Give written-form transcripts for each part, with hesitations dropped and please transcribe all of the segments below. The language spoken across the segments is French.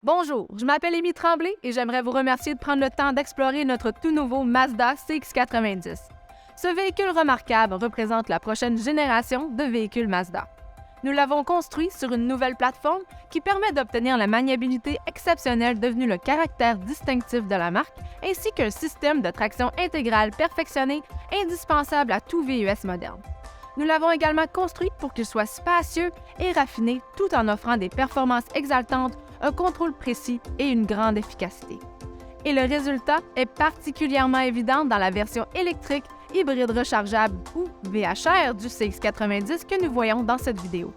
Bonjour, je m'appelle Émy Tremblay et j'aimerais vous remercier de prendre le temps d'explorer notre tout nouveau Mazda CX-90. Ce véhicule remarquable représente la prochaine génération de véhicules Mazda. Nous l'avons construit sur une nouvelle plateforme qui permet d'obtenir la maniabilité exceptionnelle devenue le caractère distinctif de la marque, ainsi qu'un système de traction intégrale perfectionné indispensable à tout VUS moderne. Nous l'avons également construit pour qu'il soit spacieux et raffiné tout en offrant des performances exaltantes, un contrôle précis et une grande efficacité. Et le résultat est particulièrement évident dans la version électrique, hybride rechargeable ou VHR du CX-90 que nous voyons dans cette vidéo.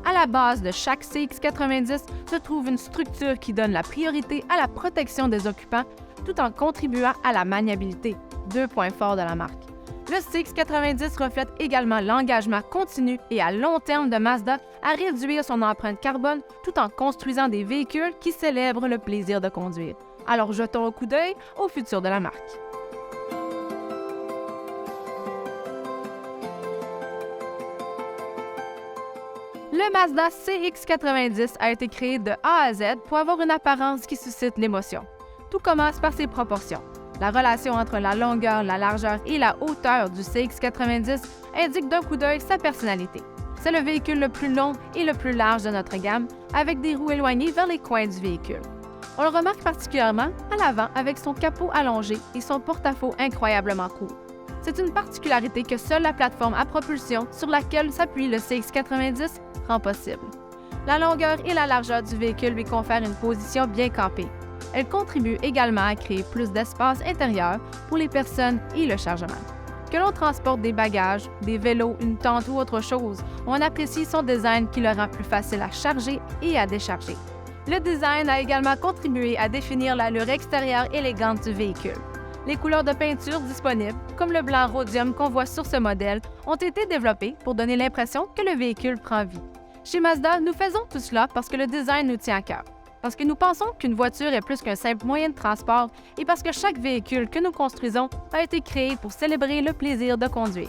À la base de chaque CX-90 se trouve une structure qui donne la priorité à la protection des occupants tout en contribuant à la maniabilité, deux points forts de la marque. Le CX-90 reflète également l'engagement continu et à long terme de Mazda à réduire son empreinte carbone tout en construisant des véhicules qui célèbrent le plaisir de conduire. Alors jetons un coup d'œil au futur de la marque. Le Mazda CX-90 a été créé de A à Z pour avoir une apparence qui suscite l'émotion. Tout commence par ses proportions. La relation entre la longueur, la largeur et la hauteur du CX-90 indique d'un coup d'œil sa personnalité. C'est le véhicule le plus long et le plus large de notre gamme, avec des roues éloignées vers les coins du véhicule. On le remarque particulièrement à l'avant avec son capot allongé et son porte-à-faux incroyablement court. C'est une particularité que seule la plateforme à propulsion sur laquelle s'appuie le CX-90 rend possible. La longueur et la largeur du véhicule lui confèrent une position bien campée. Elle contribue également à créer plus d'espace intérieur pour les personnes et le chargement. Que l'on transporte des bagages, des vélos, une tente ou autre chose, on apprécie son design qui le rend plus facile à charger et à décharger. Le design a également contribué à définir l'allure extérieure élégante du véhicule. Les couleurs de peinture disponibles, comme le blanc rhodium qu'on voit sur ce modèle, ont été développées pour donner l'impression que le véhicule prend vie. Chez Mazda, nous faisons tout cela parce que le design nous tient à cœur. Parce que nous pensons qu'une voiture est plus qu'un simple moyen de transport et parce que chaque véhicule que nous construisons a été créé pour célébrer le plaisir de conduire.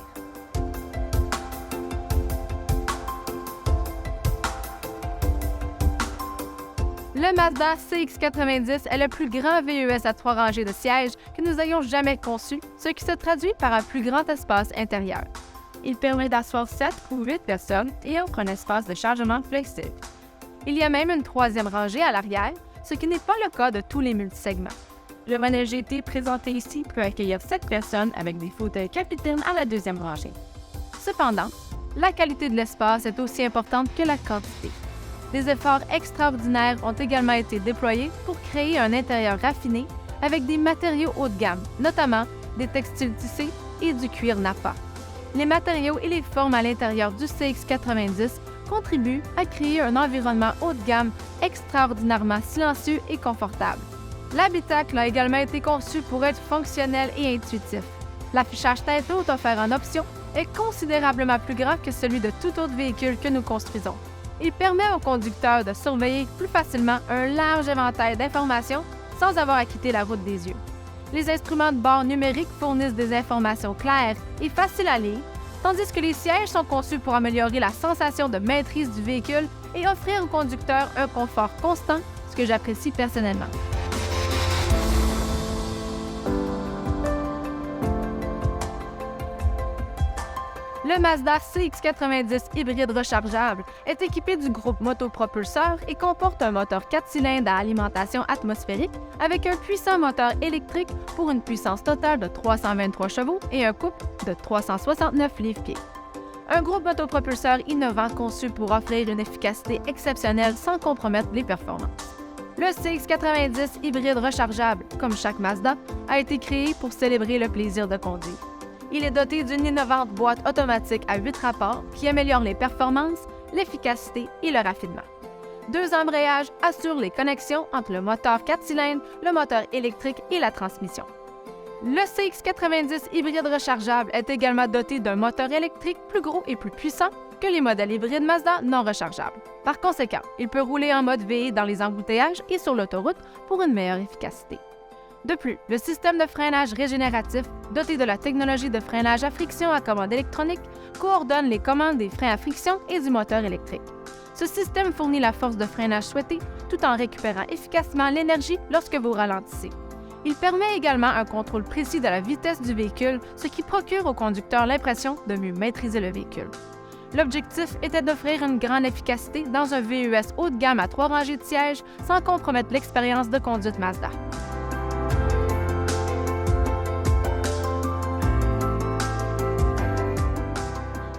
Le Mazda CX-90 est le plus grand VUS à 3 rangées de sièges que nous ayons jamais conçu, ce qui se traduit par un plus grand espace intérieur. Il permet d'asseoir 7 ou 8 personnes et offre un espace de chargement flexible. Il y a même une troisième rangée à l'arrière, ce qui n'est pas le cas de tous les multisegments. Le modèle GT présenté ici peut accueillir 7 personnes avec des fauteuils capitaines à la deuxième rangée. Cependant, la qualité de l'espace est aussi importante que la quantité. Des efforts extraordinaires ont également été déployés pour créer un intérieur raffiné avec des matériaux haut de gamme, notamment des textiles tissés et du cuir nappa. Les matériaux et les formes à l'intérieur du CX-90 contribuent à créer un environnement haut de gamme extraordinairement silencieux et confortable. L'habitacle a également été conçu pour être fonctionnel et intuitif. L'affichage tête haute offert en option est considérablement plus grand que celui de tout autre véhicule que nous construisons. Il permet au conducteur de surveiller plus facilement un large éventail d'informations sans avoir à quitter la route des yeux. Les instruments de bord numériques fournissent des informations claires et faciles à lire, tandis que les sièges sont conçus pour améliorer la sensation de maîtrise du véhicule et offrir au conducteur un confort constant, ce que j'apprécie personnellement. Le Mazda CX-90 hybride rechargeable est équipé du groupe motopropulseur et comporte un moteur 4 cylindres à alimentation atmosphérique avec un puissant moteur électrique pour une puissance totale de 323 chevaux et un couple de 369 livres-pieds. Un groupe motopropulseur innovant conçu pour offrir une efficacité exceptionnelle sans compromettre les performances. Le CX-90 hybride rechargeable, comme chaque Mazda, a été créé pour célébrer le plaisir de conduire. Il est doté d'une innovante boîte automatique à 8 rapports qui améliore les performances, l'efficacité et le raffinement. 2 embrayages assurent les connexions entre le moteur 4 cylindres, le moteur électrique et la transmission. Le CX-90 hybride rechargeable est également doté d'un moteur électrique plus gros et plus puissant que les modèles hybrides Mazda non rechargeables. Par conséquent, il peut rouler en mode VE dans les embouteillages et sur l'autoroute pour une meilleure efficacité. De plus, le système de freinage régénératif, doté de la technologie de freinage à friction à commande électronique, coordonne les commandes des freins à friction et du moteur électrique. Ce système fournit la force de freinage souhaitée tout en récupérant efficacement l'énergie lorsque vous ralentissez. Il permet également un contrôle précis de la vitesse du véhicule, ce qui procure au conducteur l'impression de mieux maîtriser le véhicule. L'objectif était d'offrir une grande efficacité dans un VUS haut de gamme à 3 rangées de sièges sans compromettre l'expérience de conduite Mazda.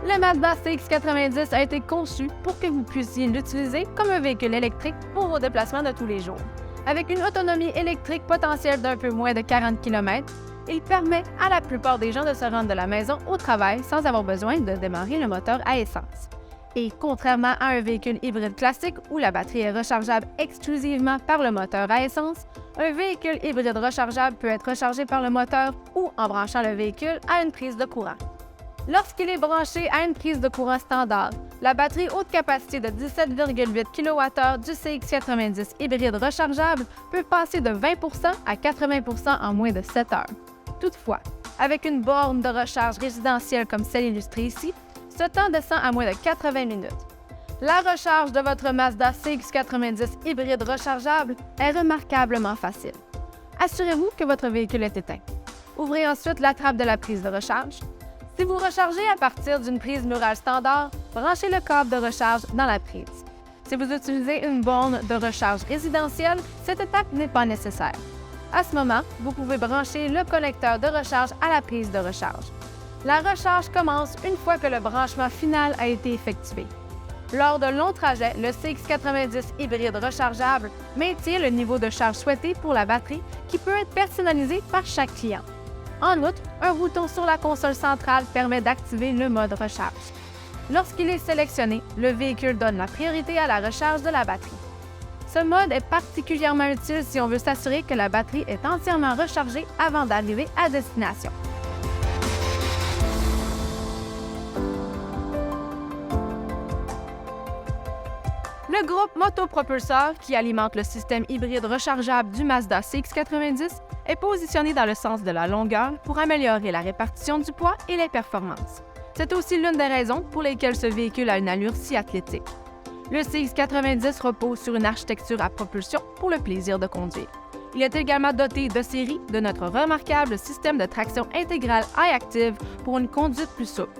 Le Mazda CX-90 a été conçu pour que vous puissiez l'utiliser comme un véhicule électrique pour vos déplacements de tous les jours. Avec une autonomie électrique potentielle d'un peu moins de 40 km, il permet à la plupart des gens de se rendre de la maison au travail sans avoir besoin de démarrer le moteur à essence. Et contrairement à un véhicule hybride classique où la batterie est rechargeable exclusivement par le moteur à essence, un véhicule hybride rechargeable peut être rechargé par le moteur ou en branchant le véhicule à une prise de courant. Lorsqu'il est branché à une prise de courant standard, la batterie haute capacité de 17,8 kWh du CX-90 hybride rechargeable peut passer de 20 à 80 en moins de 7 heures. Toutefois, avec une borne de recharge résidentielle comme celle illustrée ici, ce temps descend à moins de 80 minutes. La recharge de votre Mazda CX-90 hybride rechargeable est remarquablement facile. Assurez-vous que votre véhicule est éteint. Ouvrez ensuite la trappe de la prise de recharge. Si vous rechargez à partir d'une prise murale standard, branchez le câble de recharge dans la prise. Si vous utilisez une borne de recharge résidentielle, cette étape n'est pas nécessaire. À ce moment, vous pouvez brancher le connecteur de recharge à la prise de recharge. La recharge commence une fois que le branchement final a été effectué. Lors de longs trajets, le CX-90 hybride rechargeable maintient le niveau de charge souhaité pour la batterie qui peut être personnalisé par chaque client. En outre, un bouton sur la console centrale permet d'activer le mode recharge. Lorsqu'il est sélectionné, le véhicule donne la priorité à la recharge de la batterie. Ce mode est particulièrement utile si on veut s'assurer que la batterie est entièrement rechargée avant d'arriver à destination. Le groupe motopropulseur, qui alimente le système hybride rechargeable du Mazda CX-90, est positionné dans le sens de la longueur pour améliorer la répartition du poids et les performances. C'est aussi l'une des raisons pour lesquelles ce véhicule a une allure si athlétique. Le CX-90 repose sur une architecture à propulsion pour le plaisir de conduire. Il est également doté de série de notre remarquable système de traction intégrale iActive pour une conduite plus souple.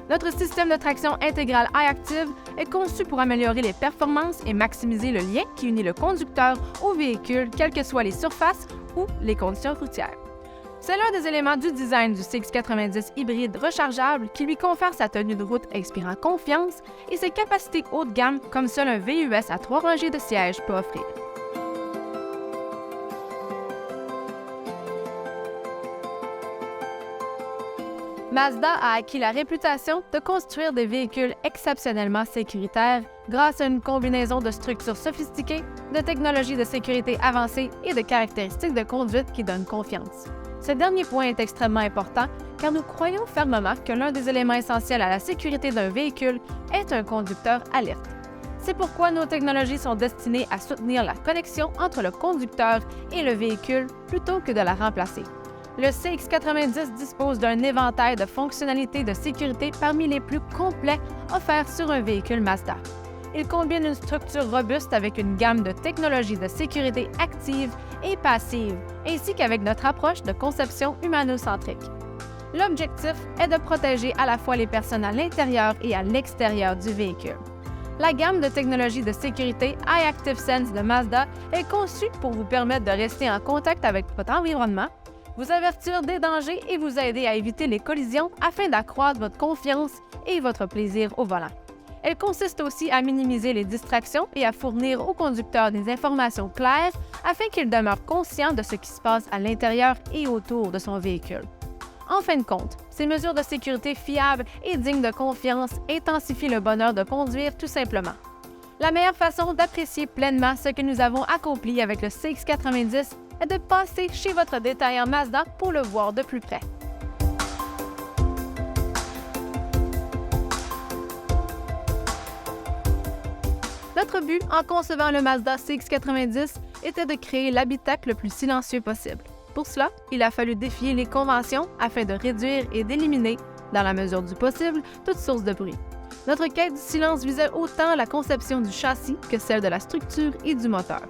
Notre système de traction intégrale iActive est conçu pour améliorer les performances et maximiser le lien qui unit le conducteur au véhicule, quelles que soient les surfaces ou les conditions routières. C'est l'un des éléments du design du CX-90 hybride rechargeable qui lui confère sa tenue de route inspirant confiance et ses capacités haut de gamme comme seul un VUS à 3 rangées de sièges peut offrir. Mazda a acquis la réputation de construire des véhicules exceptionnellement sécuritaires grâce à une combinaison de structures sophistiquées, de technologies de sécurité avancées et de caractéristiques de conduite qui donnent confiance. Ce dernier point est extrêmement important car nous croyons fermement que l'un des éléments essentiels à la sécurité d'un véhicule est un conducteur alerte. C'est pourquoi nos technologies sont destinées à soutenir la connexion entre le conducteur et le véhicule plutôt que de la remplacer. Le CX-90 dispose d'un éventail de fonctionnalités de sécurité parmi les plus complets offerts sur un véhicule Mazda. Il combine une structure robuste avec une gamme de technologies de sécurité actives et passives, ainsi qu'avec notre approche de conception humanocentrique. L'objectif est de protéger à la fois les personnes à l'intérieur et à l'extérieur du véhicule. La gamme de technologies de sécurité iActive Sense de Mazda est conçue pour vous permettre de rester en contact avec votre environnement, vous avertir des dangers et vous aider à éviter les collisions afin d'accroître votre confiance et votre plaisir au volant. Elle consiste aussi à minimiser les distractions et à fournir au conducteur des informations claires afin qu'il demeure conscient de ce qui se passe à l'intérieur et autour de son véhicule. En fin de compte, ces mesures de sécurité fiables et dignes de confiance intensifient le bonheur de conduire tout simplement. La meilleure façon d'apprécier pleinement ce que nous avons accompli avec le CX-90 est de passer chez votre détaillant Mazda pour le voir de plus près. Notre but en concevant le Mazda CX-90 était de créer l'habitacle le plus silencieux possible. Pour cela, il a fallu défier les conventions afin de réduire et d'éliminer, dans la mesure du possible, toute source de bruit. Notre quête du silence visait autant la conception du châssis que celle de la structure et du moteur.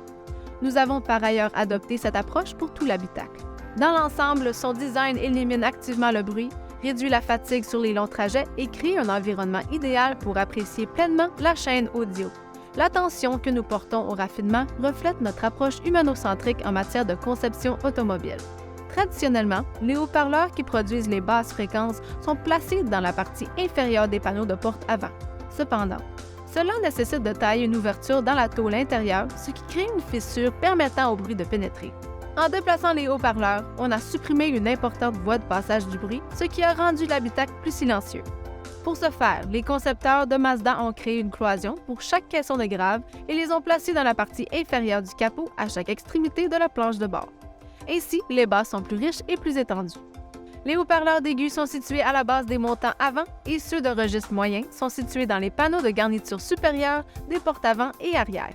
Nous avons par ailleurs adopté cette approche pour tout l'habitacle. Dans l'ensemble, son design élimine activement le bruit, réduit la fatigue sur les longs trajets et crée un environnement idéal pour apprécier pleinement la chaîne audio. L'attention que nous portons au raffinement reflète notre approche humanocentrique en matière de conception automobile. Traditionnellement, les haut-parleurs qui produisent les basses fréquences sont placés dans la partie inférieure des panneaux de porte avant. Cependant, cela nécessite de tailler une ouverture dans la tôle intérieure, ce qui crée une fissure permettant au bruit de pénétrer. En déplaçant les haut-parleurs, on a supprimé une importante voie de passage du bruit, ce qui a rendu l'habitacle plus silencieux. Pour ce faire, les concepteurs de Mazda ont créé une cloison pour chaque caisson de grave et les ont placés dans la partie inférieure du capot à chaque extrémité de la planche de bord. Ainsi, les basses sont plus riches et plus étendues. Les haut-parleurs d'aigus sont situés à la base des montants avant et ceux de registre moyen sont situés dans les panneaux de garniture supérieure des portes avant et arrière.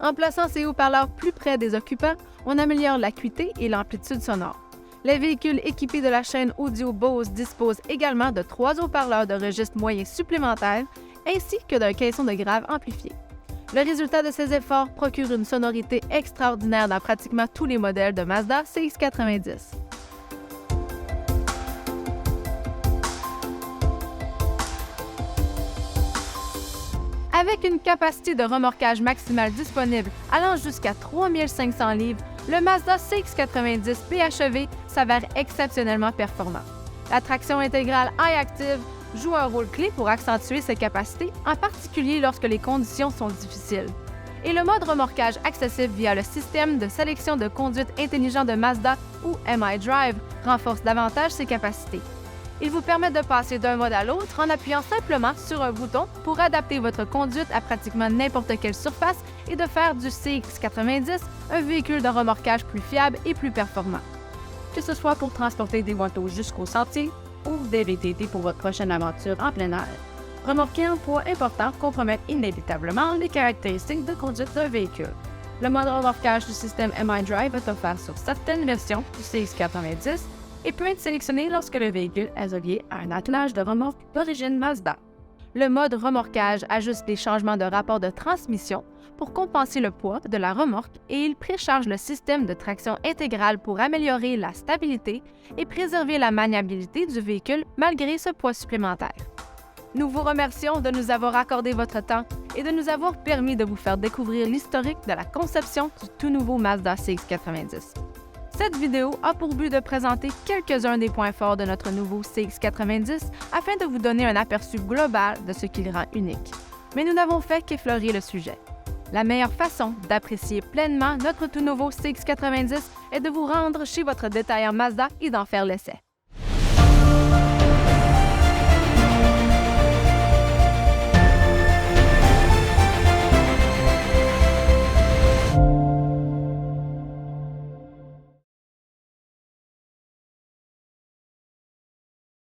En plaçant ces haut-parleurs plus près des occupants, on améliore l'acuité et l'amplitude sonore. Les véhicules équipés de la chaîne audio Bose disposent également de 3 haut-parleurs de registre moyen supplémentaires ainsi que d'un caisson de grave amplifié. Le résultat de ces efforts procure une sonorité extraordinaire dans pratiquement tous les modèles de Mazda CX-90. Avec une capacité de remorquage maximale disponible allant jusqu'à 3500 livres, le Mazda CX-90 PHEV s'avère exceptionnellement performant. La traction intégrale iActive joue un rôle clé pour accentuer ses capacités, en particulier lorsque les conditions sont difficiles. Et le mode remorquage accessible via le système de sélection de conduite intelligent de Mazda ou MI-Drive renforce davantage ses capacités. Il vous permet de passer d'un mode à l'autre en appuyant simplement sur un bouton pour adapter votre conduite à pratiquement n'importe quelle surface et de faire du CX-90 un véhicule de remorquage plus fiable et plus performant. Que ce soit pour transporter des motos jusqu'au sentier ou des VTT pour votre prochaine aventure en plein air, remorquer un poids important compromet inévitablement les caractéristiques de conduite d'un véhicule. Le mode remorquage du système MI-Drive est offert sur certaines versions du CX-90 et peut être sélectionné lorsque le véhicule est relié à un attelage de remorque d'origine Mazda. Le mode remorquage ajuste les changements de rapport de transmission pour compenser le poids de la remorque et il précharge le système de traction intégrale pour améliorer la stabilité et préserver la maniabilité du véhicule malgré ce poids supplémentaire. Nous vous remercions de nous avoir accordé votre temps et de nous avoir permis de vous faire découvrir l'historique de la conception du tout nouveau Mazda CX-90. Cette vidéo a pour but de présenter quelques-uns des points forts de notre nouveau CX-90 afin de vous donner un aperçu global de ce qui le rend unique. Mais nous n'avons fait qu'effleurer le sujet. La meilleure façon d'apprécier pleinement notre tout nouveau CX-90 est de vous rendre chez votre détaillant Mazda et d'en faire l'essai.